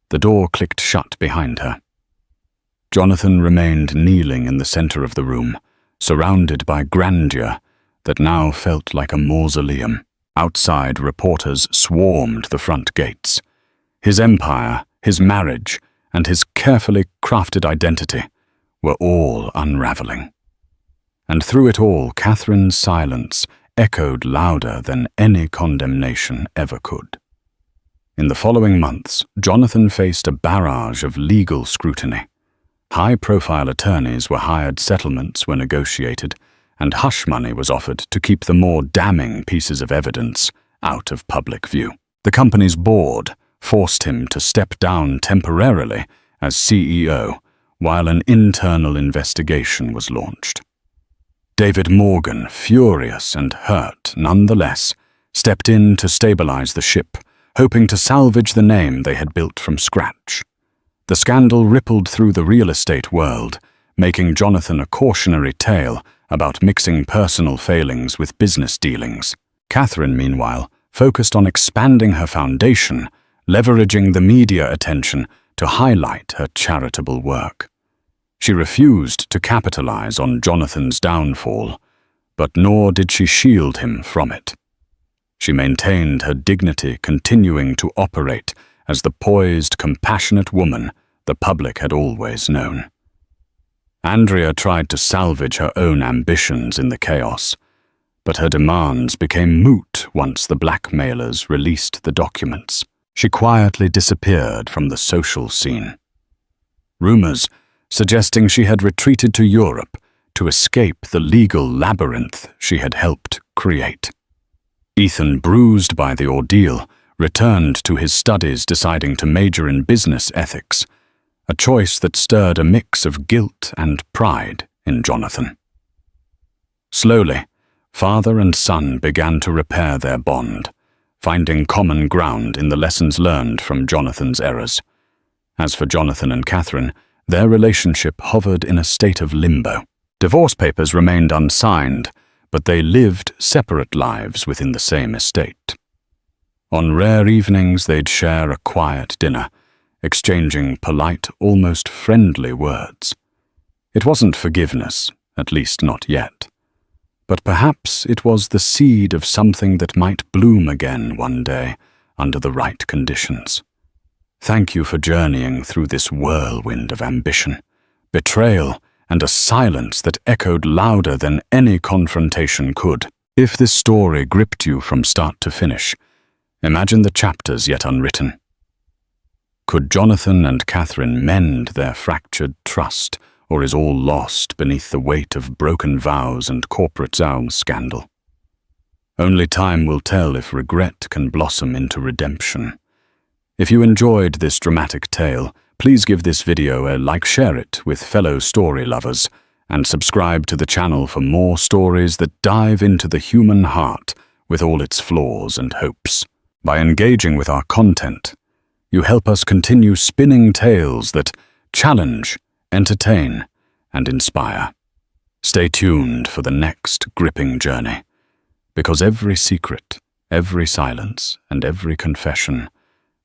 The door clicked shut behind her. Jonathan remained kneeling in the center of the room, surrounded by grandeur that now felt like a mausoleum. Outside, reporters swarmed the front gates. His empire, his marriage, and his carefully crafted identity were all unraveling. And through it all, Catherine's silence echoed louder than any condemnation ever could. In the following months, Jonathan faced a barrage of legal scrutiny. High-profile attorneys were hired, settlements were negotiated, and hush money was offered to keep the more damning pieces of evidence out of public view. The company's board forced him to step down temporarily as CEO while an internal investigation was launched. David Morgan, furious and hurt nonetheless, stepped in to stabilize the ship, hoping to salvage the name they had built from scratch. The scandal rippled through the real estate world, making Jonathan a cautionary tale about mixing personal failings with business dealings. Catherine, meanwhile, focused on expanding her foundation, leveraging the media attention to highlight her charitable work. She refused to capitalize on Jonathan's downfall, but nor did she shield him from it. She maintained her dignity, continuing to operate as the poised, compassionate woman the public had always known. Andrea tried to salvage her own ambitions in the chaos, but her demands became moot once the blackmailers released the documents. She quietly disappeared from the social scene. Rumors suggesting she had retreated to Europe to escape the legal labyrinth she had helped create. Ethan, bruised by the ordeal, returned to his studies, deciding to major in business ethics, a choice that stirred a mix of guilt and pride in Jonathan. Slowly, father and son began to repair their bond, finding common ground in the lessons learned from Jonathan's errors. As for Jonathan and Catherine, their relationship hovered in a state of limbo. Divorce papers remained unsigned, but they lived separate lives within the same estate. On rare evenings, they'd share a quiet dinner, exchanging polite, almost friendly words. It wasn't forgiveness, at least not yet. But perhaps it was the seed of something that might bloom again one day under the right conditions. Thank you for journeying through this whirlwind of ambition, betrayal, and a silence that echoed louder than any confrontation could. If this story gripped you from start to finish, imagine the chapters yet unwritten. Could Jonathan and Catherine mend their fractured trust, or is all lost beneath the weight of broken vows and corporate scandal? Only time will tell if regret can blossom into redemption. If you enjoyed this dramatic tale, please give this video a like, share it with fellow story lovers, and subscribe to the channel for more stories that dive into the human heart with all its flaws and hopes. By engaging with our content, you help us continue spinning tales that challenge, entertain, and inspire. Stay tuned for the next gripping journey, because every secret, every silence, and every confession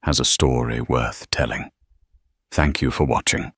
has a story worth telling. Thank you for watching.